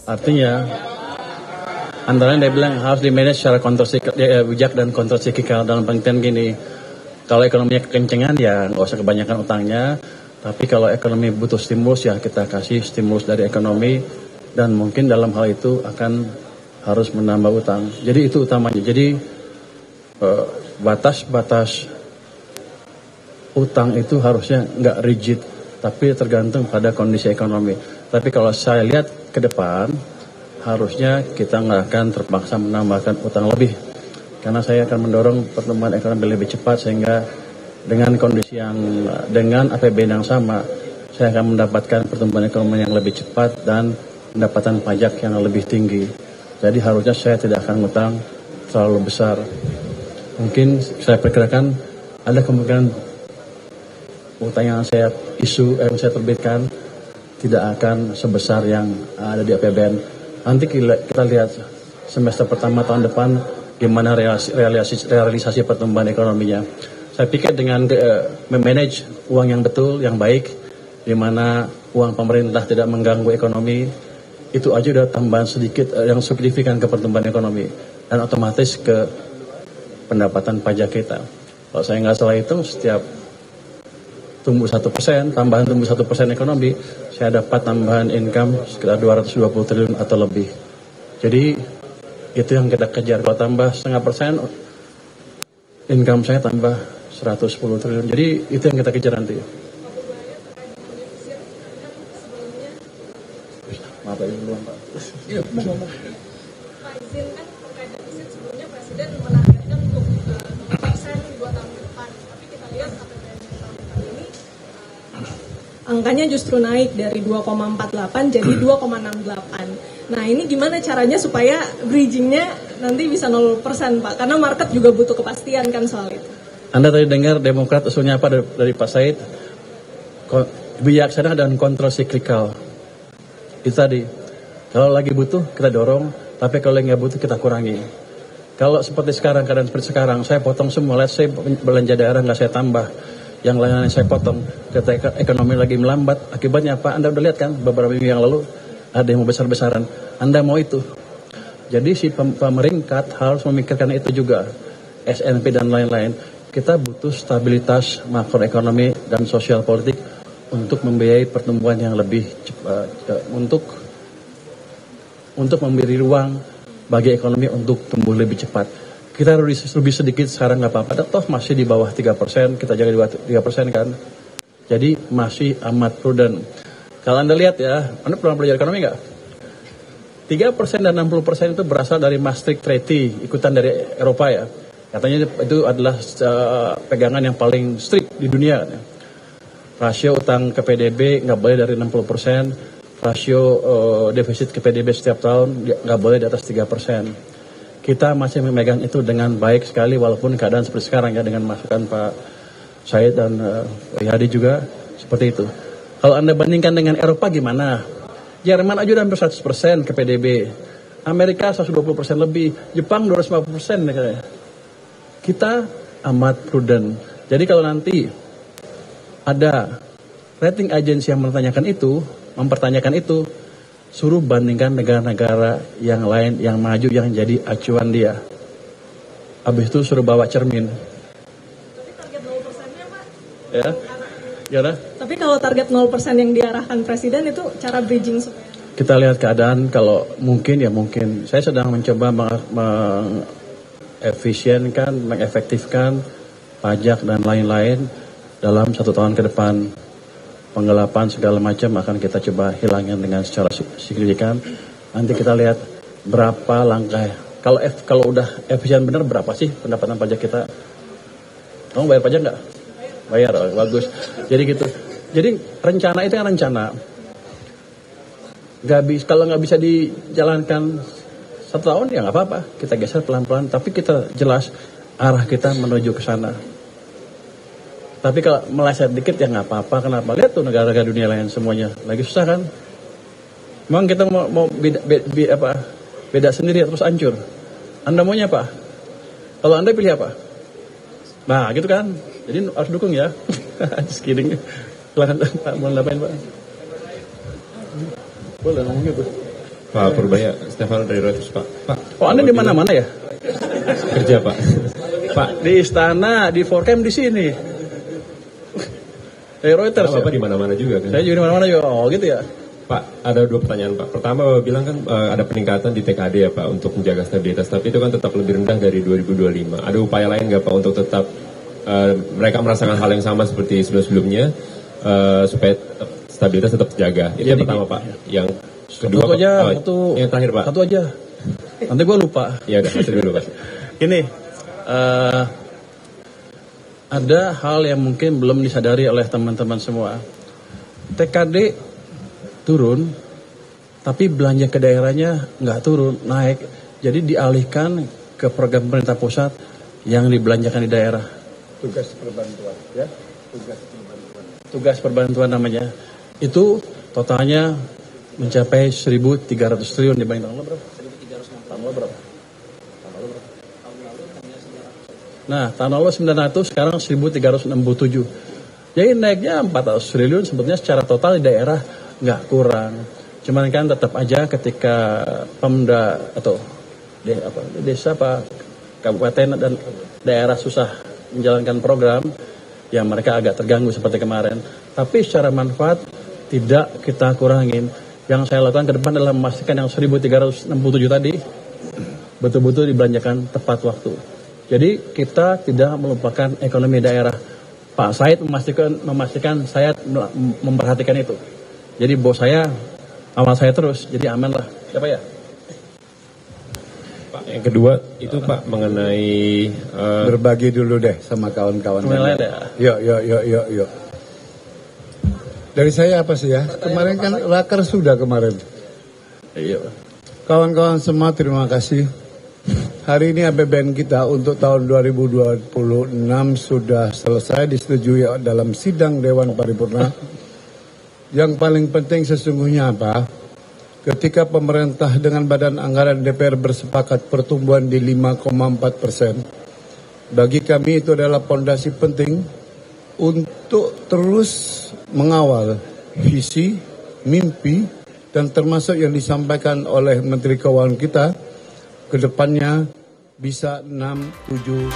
Artinya, antara dia bilang harus di-manage secara bijak dan kontrasiklikal dalam pengertian gini. Kalau ekonominya kekencengan ya nggak usah kebanyakan utangnya. Tapi kalau ekonomi butuh stimulus ya kita kasih stimulus dari ekonomi. Dan mungkin dalam hal itu akan harus menambah utang. Jadi itu utamanya. Jadi batas-batas utang itu harusnya nggak rigid. Tapi tergantung pada kondisi ekonomi. Tapi kalau saya lihat ke depan, harusnya kita nggak akan terpaksa menambahkan utang lebih. Karena saya akan mendorong pertumbuhan ekonomi lebih cepat sehingga dengan kondisi dengan APBN yang sama, saya akan mendapatkan pertumbuhan ekonomi yang lebih cepat dan pendapatan pajak yang lebih tinggi. Jadi harusnya saya tidak akan ngutang terlalu besar. Mungkin saya perkirakan ada kemungkinan utang yang saya terbitkan tidak akan sebesar yang ada di APBN. Nanti kita lihat semester pertama tahun depan gimana realisasi pertumbuhan ekonominya. Saya pikir dengan memanage uang yang betul, yang baik, di mana uang pemerintah tidak mengganggu ekonomi, itu aja udah tambahan sedikit yang signifikan ke pertumbuhan ekonomi dan otomatis ke pendapatan pajak kita. Kalau saya nggak salah hitung, setiap tumbuh 1%, tambahan tumbuh 1% ekonomi, saya dapat tambahan income sekitar 220 triliun atau lebih. Jadi itu yang kita kejar. Kalau tambah 0,5%, income saya tambah 110 triliun. Jadi itu yang kita kejar nanti. Maaf ya, belum Pak. Iya, Pak izin kan terkait defisit sebelumnya Presiden menargetkan untuk 0% di 2 tahun ke depan. Tapi kita lihat APBN tahun ini angkanya justru naik dari 2,48 jadi 2,68. Nah ini gimana caranya supaya bridgingnya nanti bisa 0% Pak? Karena market juga butuh kepastian kan soal itu. Anda tadi dengar Demokrat usulnya apa dari Pak Said? Bijaksana dan kontrol siklikal. Itu tadi. Kalau lagi butuh kita dorong, tapi kalau nggak butuh kita kurangi. Kalau seperti sekarang, keadaan seperti sekarang, saya potong semua. Let's say belanja daerah nggak saya tambah. Yang lainnya saya potong. Ketika ekonomi lagi melambat, akibatnya apa? Anda udah lihat kan beberapa minggu yang lalu ada yang mau besar-besaran. Anda mau itu. Jadi si pemerintah harus memikirkan itu juga. SNP dan lain-lain. Kita butuh stabilitas makroekonomi dan sosial politik untuk membiayai pertumbuhan yang lebih cepat, untuk memberi ruang bagi ekonomi untuk tumbuh lebih cepat. Kita lebih sedikit sekarang nggak apa-apa, toh masih di bawah 3%, kita jaga di bawah 3% kan. Jadi masih amat prudent. Kalau Anda lihat ya, Anda pernah belajar ekonomi nggak? 3% dan 60% itu berasal dari Maastricht Treaty, ikutan dari Eropa ya. Katanya itu adalah pegangan yang paling strict di dunia. Rasio utang ke PDB nggak boleh dari 60%, rasio defisit ke PDB setiap tahun nggak boleh di atas 3%. Kita masih memegang itu dengan baik sekali walaupun keadaan seperti sekarang ya, dengan masukan Pak Said dan Pak Hadi juga seperti itu. Kalau Anda bandingkan dengan Eropa gimana? Jerman aja udah hampir 100% ke PDB. Amerika 120% lebih, Jepang 250% katanya. Kita amat prudent. Jadi kalau nanti ada rating agensi yang mempertanyakan itu, suruh bandingkan negara-negara yang lain yang maju yang jadi acuan dia. Habis itu suruh bawa cermin. Tapi target 0%-nya Pak? Ya, gimana? Tapi kalau target 0% yang diarahkan Presiden itu cara bridging supaya? Kita lihat keadaan, kalau mungkin ya mungkin. Saya sedang mencoba mengefisienkan, mengefektifkan pajak dan lain-lain dalam 1 tahun ke depan. Penggelapan segala macam akan kita coba hilangin dengan secara signifikan. Nanti kita lihat berapa langkah. Kalau udah efisien benar, berapa sih pendapatan pajak kita? Kamu bayar pajak nggak? Bayar, oh, bagus. Jadi gitu. Jadi rencana itu kan rencana. Kalau nggak bisa dijalankan 1 tahun ya nggak apa-apa. Kita geser pelan-pelan. Tapi kita jelas arah kita menuju ke sana. Tapi kalau meleset dikit ya nggak apa-apa. Kenapa? Lihat tuh negara-negara dunia lain semuanya lagi susah kan? Memang kita mau beda sendiri terus hancur. Anda maunya apa? Kalau Anda pilih apa? Nah gitu kan? Jadi harus dukung ya. Just kidding. Silahkan Pak, mau ngapain Pak? Boleh ngomong gitu. Pak Purbaya, Stefano dari Reuters, Pak. Oh, Anda di mana-mana ya? Kerja, Pak. Pak, Di istana, di Forcam di sini. Dari Reuters ya? Bapak di mana-mana juga kan? Saya juga di mana-mana juga. Oh, gitu ya. Pak, ada 2 pertanyaan, Pak. Pertama, Bapak bilang kan ada peningkatan di TKD ya, Pak, untuk menjaga stabilitas. Tapi itu kan tetap lebih rendah dari 2025. Ada upaya lain nggak, Pak, untuk tetap mereka merasakan hal yang sama seperti sebelum-sebelumnya, supaya stabilitas tetap terjaga? Itu yang pertama, Pak. Yang kedua, Satu aja, yang terakhir, Pak. Satu aja. Nanti gue lupa. Ya udah, satu dulu, Pak. Gini, ada hal yang mungkin belum disadari oleh teman-teman semua. TKD turun, tapi belanja ke daerahnya nggak turun, naik. Jadi dialihkan ke program pemerintah pusat yang dibelanjakan di daerah. Tugas perbantuan, ya. Tugas perbantuan namanya. Itu totalnya mencapai 1.300 triliun dibanding tahun lalu berapa? 1.360. Tahun lalu berapa? Nah, tahun lalu 900, sekarang 1.367. Jadi naiknya 400 triliun sebetulnya secara total di daerah nggak kurang. Cuman kan tetap aja ketika Pemda atau desa kabupaten dan daerah susah menjalankan program, ya mereka agak terganggu seperti kemarin. Tapi secara manfaat tidak kita kurangin. Yang saya lakukan ke depan adalah memastikan yang 1.367 tadi betul-betul dibelanjakan tepat waktu. Jadi kita tidak melupakan ekonomi daerah. Pak Said memastikan saya memperhatikan itu. Jadi bos saya awal saya terus, jadi aman lah. Siapa ya? Pak, yang kedua itu Pak mengenai berbagi dulu deh sama kawan-kawan. Yuk. Dari saya apa sih ya? Kemarin kan raker sudah kemarin. Iya. Kawan-kawan semua terima kasih. Hari ini APBN kita untuk tahun 2026 sudah selesai disetujui dalam sidang Dewan Paripurna. Yang paling penting sesungguhnya apa? Ketika pemerintah dengan Badan Anggaran DPR bersepakat pertumbuhan di 5,4%, bagi kami itu adalah fondasi penting untuk terus mengawal visi, mimpi, dan termasuk yang disampaikan oleh Menteri Keuangan kita, ke depannya bisa 6-7